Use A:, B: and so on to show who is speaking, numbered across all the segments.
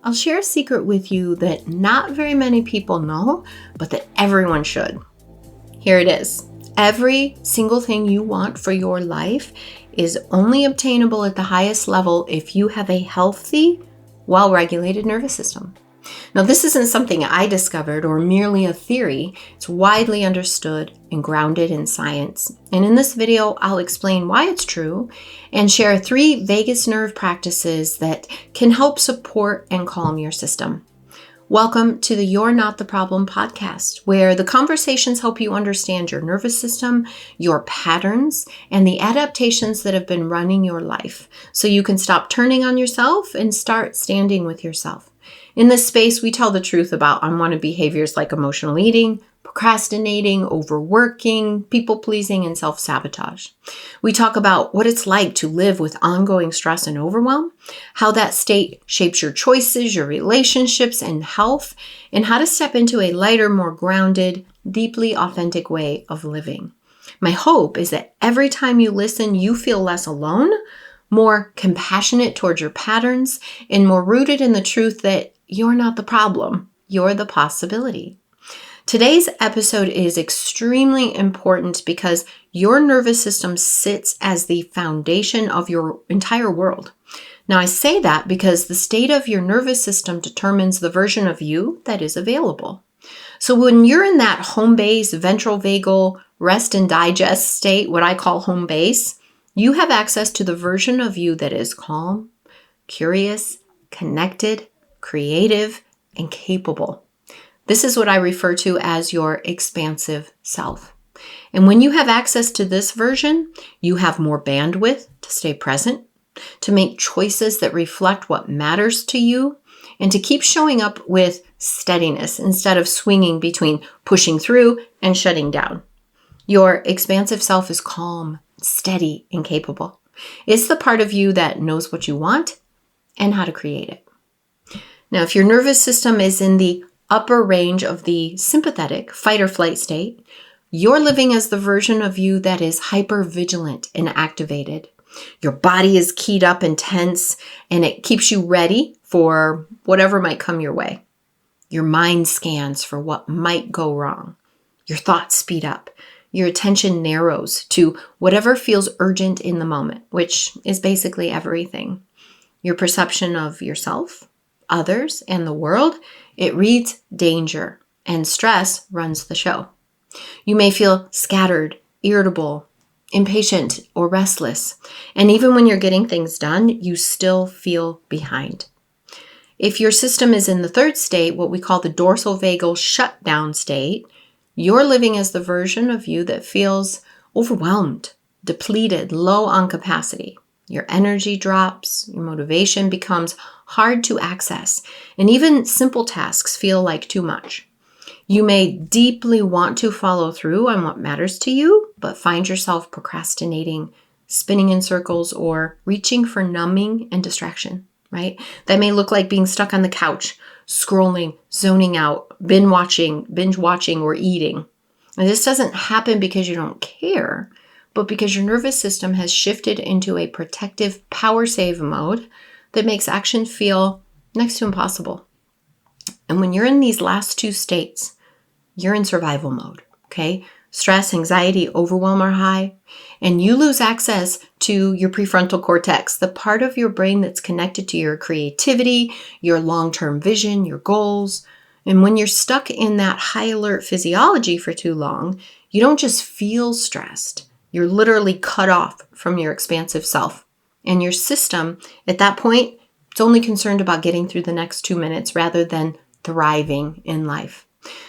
A: I'll share a secret with you that not very many people know, but that everyone should. Here it is. Every single thing you want for your life is only obtainable at the highest level if you have a healthy, well-regulated nervous system. Now, this isn't something I discovered or merely a theory. It's widely understood and grounded in science. And in this video, I'll explain why it's true and share 3 vagus nerve practices that can help support and calm your system. Welcome to the You're Not the Problem podcast, where the conversations help you understand your nervous system, your patterns, and the adaptations that have been running your life, so you can stop turning on yourself and start standing with yourself. In this space, we tell the truth about unwanted behaviors like emotional eating, procrastinating, overworking, people-pleasing, and self-sabotage. We talk about what it's like to live with ongoing stress and overwhelm, how that state shapes your choices, your relationships, and health, and how to step into a lighter, more grounded, deeply authentic way of living. My hope is that every time you listen, you feel less alone, more compassionate towards your patterns, and more rooted in the truth that you're not the problem, you're the possibility. Today's episode is extremely important because your nervous system sits as the foundation of your entire world. Now, I say that because the state of your nervous system determines the version of you that is available. So when you're in that home base, ventral vagal, rest and digest state, what I call home base, you have access to the version of you that is calm, curious, connected, creative, and capable. This is what I refer to as your expansive self. And when you have access to this version, you have more bandwidth to stay present, to make choices that reflect what matters to you, and to keep showing up with steadiness instead of swinging between pushing through and shutting down. Your expansive self is calm, steady, and capable. It's the part of you that knows what you want and how to create it. Now, if your nervous system is in the upper range of the sympathetic fight or flight state, you're living as the version of you that is hyper-vigilant and activated. Your body is keyed up and tense, and it keeps you ready for whatever might come your way. Your mind scans for what might go wrong. Your thoughts speed up. Your attention narrows to whatever feels urgent in the moment, which is basically everything. Your perception of yourself, others, and the world, it reads danger, and stress runs the show. You may feel scattered, irritable, impatient, or restless. And even when you're getting things done, you still feel behind. If your system is in the third state, what we call the dorsal vagal shutdown state, you're living as the version of you that feels overwhelmed, depleted, low on capacity. Your energy drops, your motivation becomes hard to access, and even simple tasks feel like too much. You may deeply want to follow through on what matters to you, but find yourself procrastinating, spinning in circles, or reaching for numbing and distraction, right? That may look like being stuck on the couch, scrolling, zoning out, binge watching, or eating. And this doesn't happen because you don't care, but because your nervous system has shifted into a protective power save mode that makes action feel next to impossible. And when you're in these last 2 states, you're in survival mode, okay? Stress, anxiety, overwhelm are high, and you lose access to your prefrontal cortex, the part of your brain that's connected to your creativity, your long-term vision, your goals. And when you're stuck in that high alert physiology for too long, you don't just feel stressed. You're literally cut off from your expansive self. And your system, at that point, it's only concerned about getting through the next 2 minutes rather than thriving in life.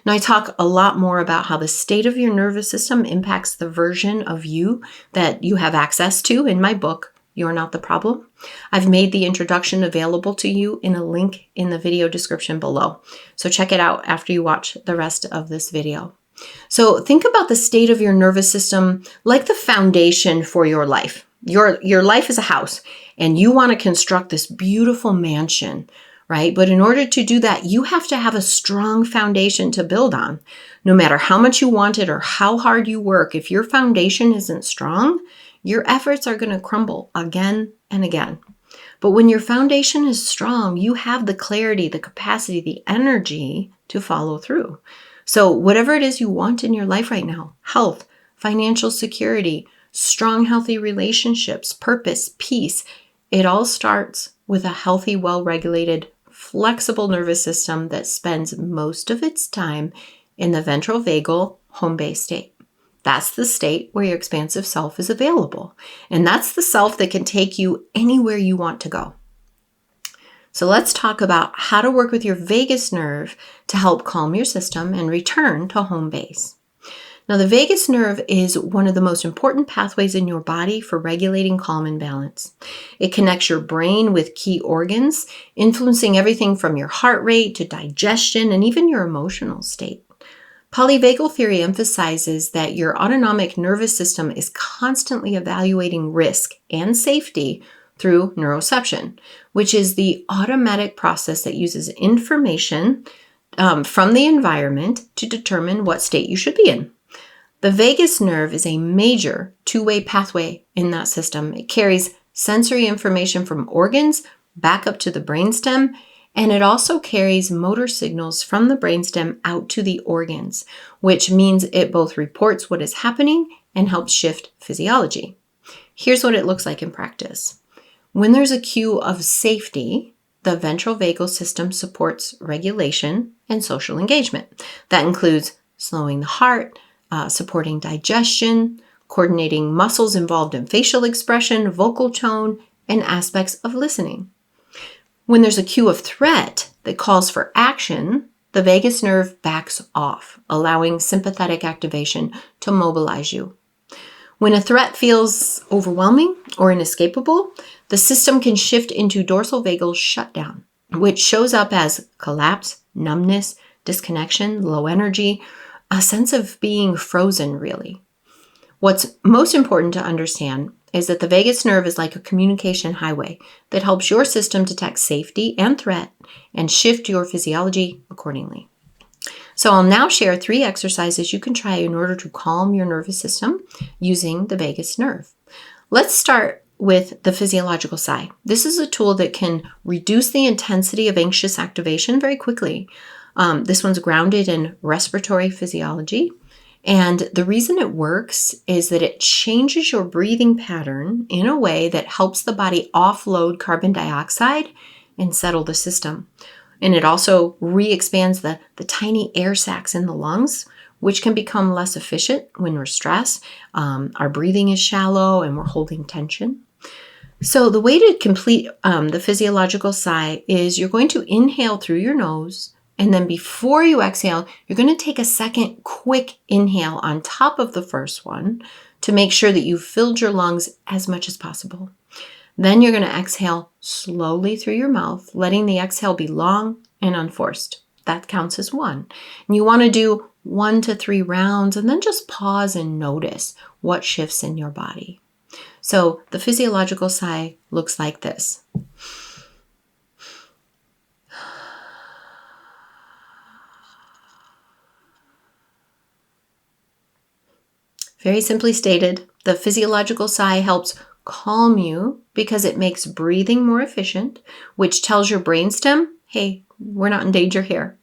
A: Now, I talk a lot more about how the state of your nervous system impacts the version of you that you have access to in my book, You're Not the Problem. I've made the introduction available to you in a link in the video description below. So check it out after you watch the rest of this video. So think about the state of your nervous system like the foundation for your life. Your life is a house, and you want to construct this beautiful mansion, right? But in order to do that, you have to have a strong foundation to build on. No matter how much you want it or how hard you work, if your foundation isn't strong, your efforts are going to crumble again and again. But when your foundation is strong, you have the clarity, the capacity, the energy to follow through. So whatever it is you want in your life right now, health, financial security, strong, healthy relationships, purpose, peace, it all starts with a healthy, well-regulated, flexible nervous system that spends most of its time in the ventral vagal home base state. That's the state where your expansive self is available. And that's the self that can take you anywhere you want to go. So let's talk about how to work with your vagus nerve to help calm your system and return to home base. Now, the vagus nerve is one of the most important pathways in your body for regulating calm and balance. It connects your brain with key organs, influencing everything from your heart rate to digestion and even your emotional state. Polyvagal theory emphasizes that your autonomic nervous system is constantly evaluating risk and safety through neuroception, which is the automatic process that uses information from the environment to determine what state you should be in. The vagus nerve is a major two-way pathway in that system. It carries sensory information from organs back up to the brainstem, and it also carries motor signals from the brainstem out to the organs, which means it both reports what is happening and helps shift physiology. Here's what it looks like in practice. When there's a cue of safety, the ventral vagal system supports regulation and social engagement. That includes slowing the heart, supporting digestion, coordinating muscles involved in facial expression, vocal tone, and aspects of listening. When there's a cue of threat that calls for action, the vagus nerve backs off, allowing sympathetic activation to mobilize you. When a threat feels overwhelming or inescapable, the system can shift into dorsal vagal shutdown, which shows up as collapse, numbness, disconnection, low energy, a sense of being frozen, really. What's most important to understand is that the vagus nerve is like a communication highway that helps your system detect safety and threat and shift your physiology accordingly. So I'll now share 3 exercises you can try in order to calm your nervous system using the vagus nerve. Let's start with the physiological sigh. This is a tool that can reduce the intensity of anxious activation very quickly. This one's grounded in respiratory physiology. And the reason it works is that it changes your breathing pattern in a way that helps the body offload carbon dioxide and settle the system. And it also re-expands the tiny air sacs in the lungs, which can become less efficient when we're stressed. Our breathing is shallow and we're holding tension. So the way to complete the physiological sigh is you're going to inhale through your nose, and then before you exhale, you're going to take a second quick inhale on top of the first one to make sure that you've filled your lungs as much as possible. Then you're going to exhale slowly through your mouth, letting the exhale be long and unforced. That counts as 1. And you want to do 1 to 3 rounds and then just pause and notice what shifts in your body. So the physiological sigh looks like this. Very simply stated, the physiological sigh helps calm you because it makes breathing more efficient, which tells your brainstem, hey, we're not in danger here.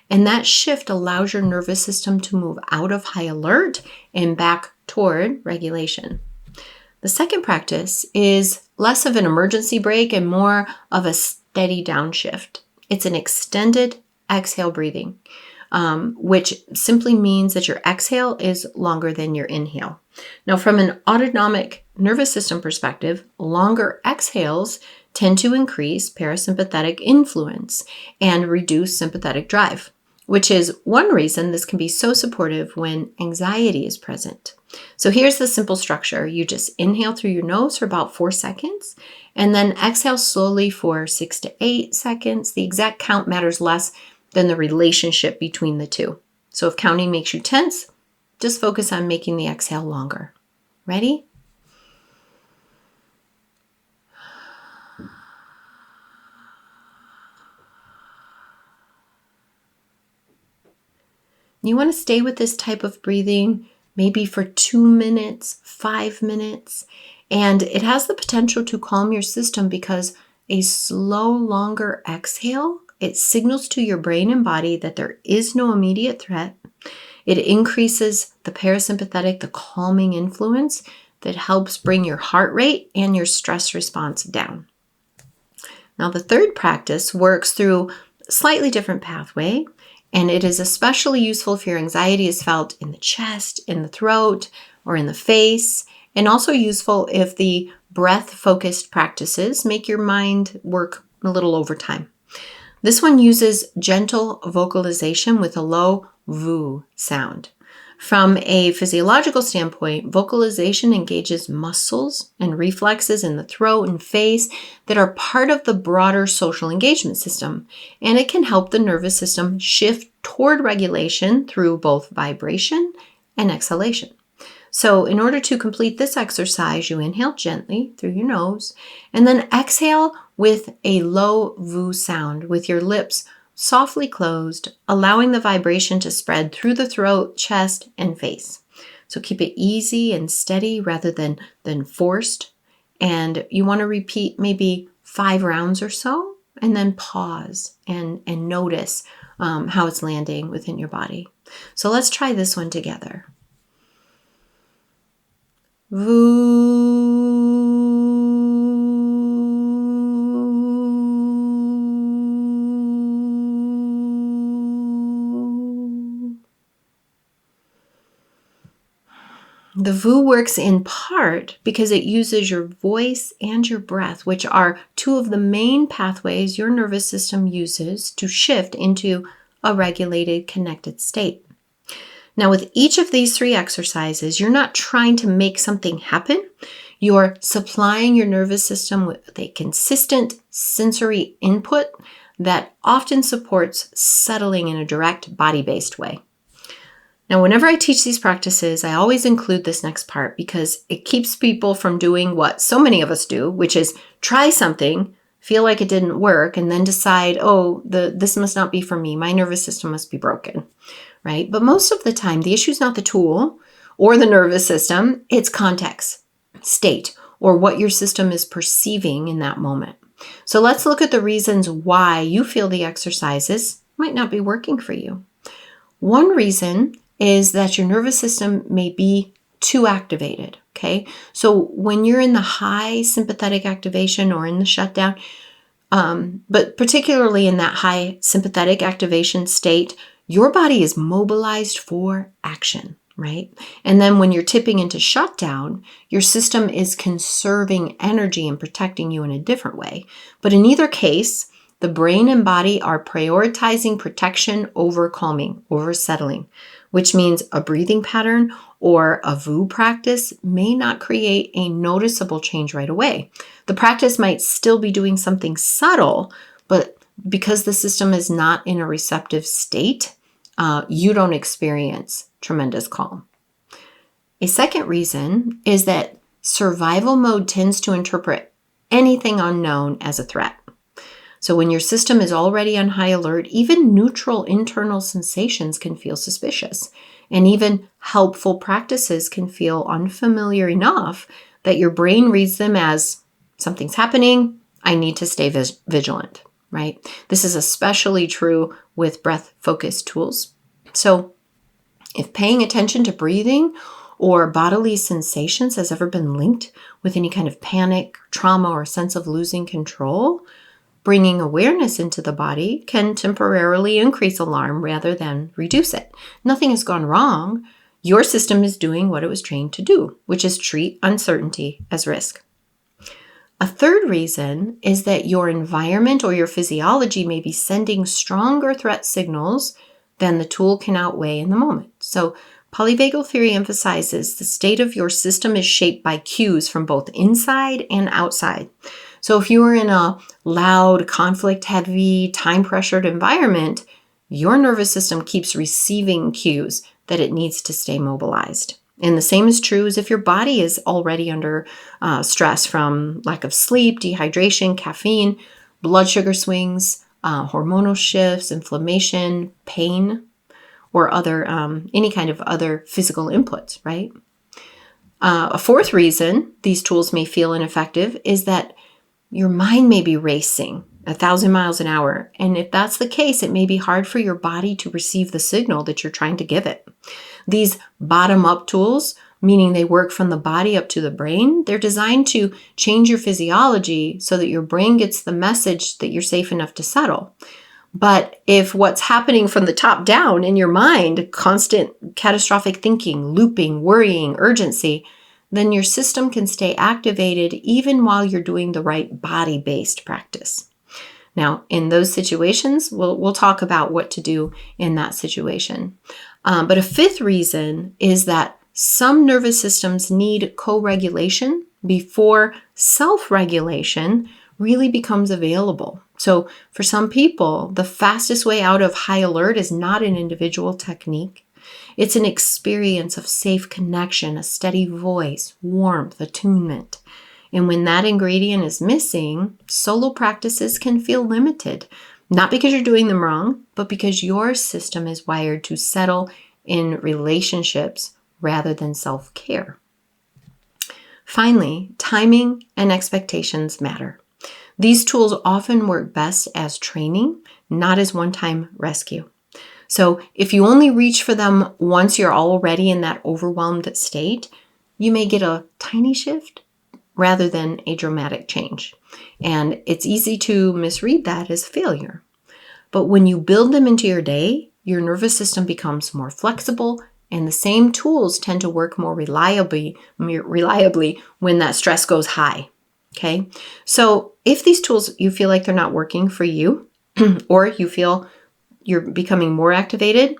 A: And that shift allows your nervous system to move out of high alert and back toward regulation. The second practice is less of an emergency brake and more of a steady downshift. It's an extended exhale breathing, which simply means that your exhale is longer than your inhale. Now, from an autonomic nervous system perspective, longer exhales tend to increase parasympathetic influence and reduce sympathetic drive, which is one reason this can be so supportive when anxiety is present. So here's the simple structure. You just inhale through your nose for about 4 seconds, and then exhale slowly for 6 to 8 seconds. The exact count matters less than the relationship between the two. So if counting makes you tense, just focus on making the exhale longer. Ready? You want to stay with this type of breathing maybe for 2 minutes, 5 minutes, and it has the potential to calm your system because a slow, longer exhale, it signals to your brain and body that there is no immediate threat. It increases the parasympathetic, the calming influence that helps bring your heart rate and your stress response down. Now, the third practice works through a slightly different pathway, and it is especially useful if your anxiety is felt in the chest, in the throat, or in the face, and also useful if the breath-focused practices make your mind work a little overtime. This one uses gentle vocalization with a low V sound. From a physiological standpoint, vocalization engages muscles and reflexes in the throat and face that are part of the broader social engagement system, and it can help the nervous system shift toward regulation through both vibration and exhalation. So in order to complete this exercise, you inhale gently through your nose and then exhale with a low V sound with your lips softly closed, allowing the vibration to spread through the throat, chest, and face. So keep it easy and steady rather than forced. And you want to repeat maybe 5 rounds or so, and then pause and notice how it's landing within your body. So let's try this one together. The VU works in part because it uses your voice and your breath, which are 2 of the main pathways your nervous system uses to shift into a regulated, connected state. Now, with each of these 3 exercises, you're not trying to make something happen. You're supplying your nervous system with a consistent sensory input that often supports settling in a direct body-based way. Now, whenever I teach these practices, I always include this next part because it keeps people from doing what so many of us do, which is try something, feel like it didn't work, and then decide, this must not be for me. My nervous system must be broken, right? But most of the time, the issue is not the tool or the nervous system. It's context, state, or what your system is perceiving in that moment. So let's look at the reasons why you feel the exercises might not be working for you. One reason is that your nervous system may be too activated, okay? So when you're in the high sympathetic activation or in the shutdown, but particularly in that high sympathetic activation state, your body is mobilized for action, right? And then when you're tipping into shutdown, your system is conserving energy and protecting you in a different way. But in either case, the brain and body are prioritizing protection over calming, over settling, which means a breathing pattern or a VU practice may not create a noticeable change right away. The practice might still be doing something subtle, but because the system is not in a receptive state, you don't experience tremendous calm. A second reason is that survival mode tends to interpret anything unknown as a threat. So when your system is already on high alert, even neutral internal sensations can feel suspicious. And even helpful practices can feel unfamiliar enough that your brain reads them as something's happening, I need to stay vigilant, right? This is especially true with breath-focused tools. So if paying attention to breathing or bodily sensations has ever been linked with any kind of panic, trauma, or sense of losing control, bringing awareness into the body can temporarily increase alarm rather than reduce it. Nothing has gone wrong. Your system is doing what it was trained to do, which is treat uncertainty as risk. A third reason is that your environment or your physiology may be sending stronger threat signals than the tool can outweigh in the moment. So polyvagal theory emphasizes the state of your system is shaped by cues from both inside and outside. So if you are in a loud, conflict-heavy, time-pressured environment, your nervous system keeps receiving cues that it needs to stay mobilized. And the same is true as if your body is already under stress from lack of sleep, dehydration, caffeine, blood sugar swings, hormonal shifts, inflammation, pain, or other any kind of other physical inputs, right? A fourth reason these tools may feel ineffective is that your mind may be racing 1,000 miles an hour. And if that's the case, it may be hard for your body to receive the signal that you're trying to give it. These bottom-up tools, meaning they work from the body up to the brain, they're designed to change your physiology so that your brain gets the message that you're safe enough to settle. But if what's happening from the top down in your mind, constant catastrophic thinking, looping, worrying, urgency, then your system can stay activated even while you're doing the right body-based practice. Now, in those situations, we'll talk about what to do in that situation. But a fifth reason is that some nervous systems need co-regulation before self-regulation really becomes available. So for some people, the fastest way out of high alert is not an individual technique. It's an experience of safe connection, a steady voice, warmth, attunement. And when that ingredient is missing, solo practices can feel limited, not because you're doing them wrong, but because your system is wired to settle in relationships rather than self-care. Finally, timing and expectations matter. These tools often work best as training, not as one-time rescue. So if you only reach for them once you're already in that overwhelmed state, you may get a tiny shift rather than a dramatic change. And it's easy to misread that as failure. But when you build them into your day, your nervous system becomes more flexible, and the same tools tend to work more reliably when that stress goes high. Okay? So if these tools, you feel like they're not working for you, or you feel you're becoming more activated,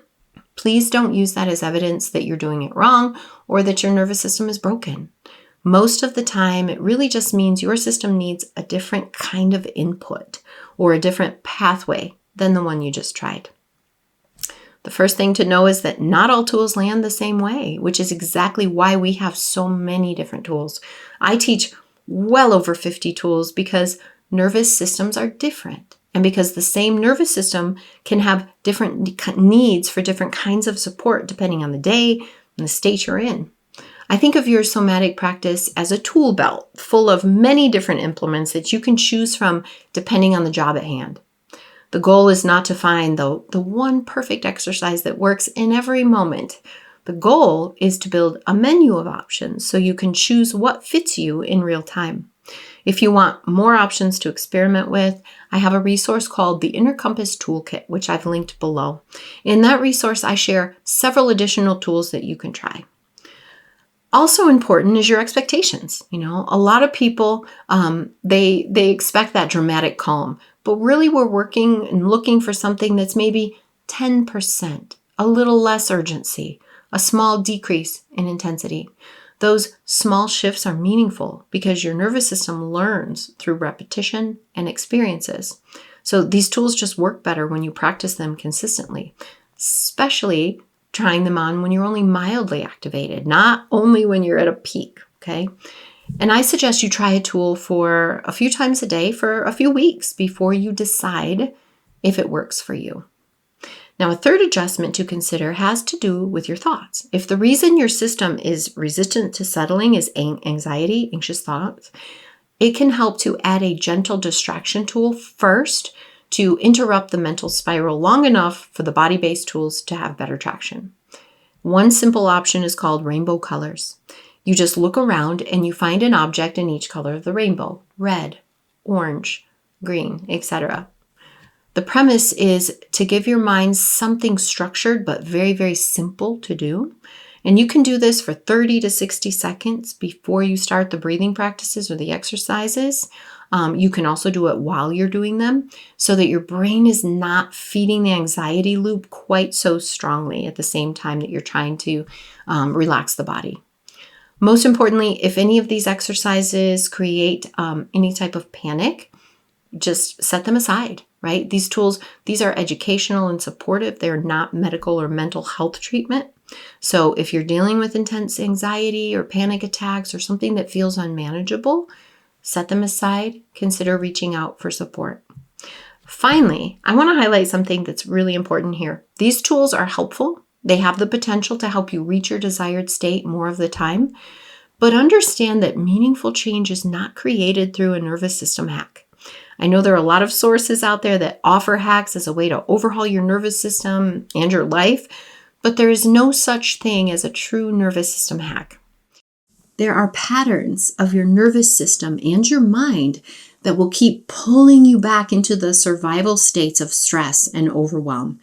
A: please don't use that as evidence that you're doing it wrong or that your nervous system is broken. Most of the time, it really just means your system needs a different kind of input or a different pathway than the one you just tried. The first thing to know is that not all tools land the same way, which is exactly why we have so many different tools. I teach well over 50 tools because nervous systems are different. And because the same nervous system can have different needs for different kinds of support depending on the day and the state you're in. I think of your somatic practice as a tool belt full of many different implements that you can choose from depending on the job at hand. The goal is not to find the one perfect exercise that works in every moment. The goal is to build a menu of options so you can choose what fits you in real time. If you want more options to experiment with, I have a resource called the Inner Compass Toolkit, which I've linked below. In that resource, I share several additional tools that you can try. Also important is your expectations. A lot of people, they expect that dramatic calm, but really we're working and looking for something that's maybe 10%, a little less urgency, a small decrease in intensity. Those small shifts are meaningful because your nervous system learns through repetition and experiences. So these tools just work better when you practice them consistently, especially trying them on when you're only mildly activated, not only when you're at a peak, okay? And I suggest you try a tool for a few times a day for a few weeks before you decide if it works for you. Now, a third adjustment to consider has to do with your thoughts. If the reason your system is resistant to settling is anxiety, anxious thoughts, it can help to add a gentle distraction tool first to interrupt the mental spiral long enough for the body-based tools to have better traction. One simple option is called rainbow colors. You just look around and you find an object in each color of the rainbow: red, orange, green, etc. The premise is to give your mind something structured but very, very simple to do. And you can do this for 30 to 60 seconds before you start the breathing practices or the exercises. You can also do it while you're doing them so that your brain is not feeding the anxiety loop quite so strongly at the same time that you're trying to relax the body. Most importantly, if any of these exercises create any type of panic, just set them aside, right? These tools, these are educational and supportive. They're not medical or mental health treatment. So if you're dealing with intense anxiety or panic attacks or something that feels unmanageable, set them aside. Consider reaching out for support. Finally, I want to highlight something that's really important here. These tools are helpful. They have the potential to help you reach your desired state more of the time, But understand that meaningful change is not created through a nervous system hack. I know there are a lot of sources out there that offer hacks as a way to overhaul your nervous system and your life, but there is no such thing as a true nervous system hack. There are patterns of your nervous system and your mind that will keep pulling you back into the survival states of stress and overwhelm.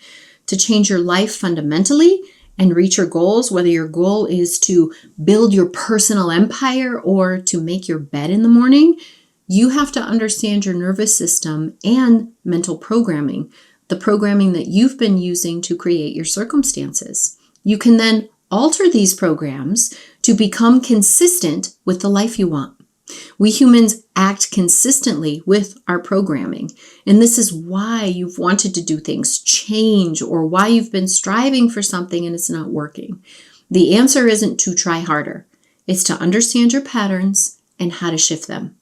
A: To change your life fundamentally and reach your goals, whether your goal is to build your personal empire or to make your bed in the morning, you have to understand your nervous system and mental programming, the programming that you've been using to create your circumstances. You can then alter these programs to become consistent with the life you want. We humans act consistently with our programming, and this is why you've wanted to do things change or why you've been striving for something and it's not working. The answer isn't to try harder. It's to understand your patterns and how to shift them.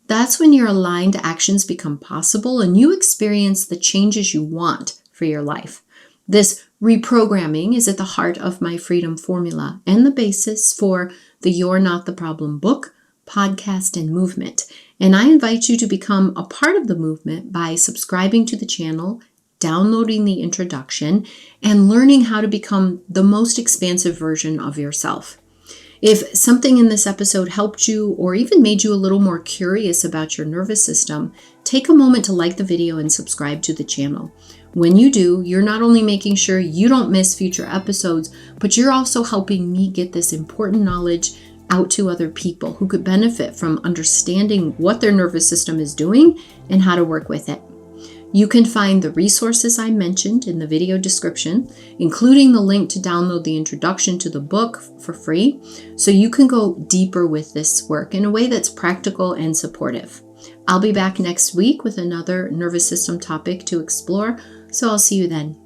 A: That's when your aligned actions become possible and you experience the changes you want for your life. This reprogramming is at the heart of my Freedom Formula and the basis for the You're Not the Problem book, podcast, and movement. And I invite you to become a part of the movement by subscribing to the channel, downloading the introduction, and learning how to become the most expansive version of yourself. If something in this episode helped you or even made you a little more curious about your nervous system, take a moment to like the video and subscribe to the channel. When you do, you're not only making sure you don't miss future episodes, but you're also helping me get this important knowledge out to other people who could benefit from understanding what their nervous system is doing and how to work with it. You can find the resources I mentioned in the video description, including the link to download the introduction to the book for free, so you can go deeper with this work in a way that's practical and supportive. I'll be back next week with another nervous system topic to explore, so I'll see you then.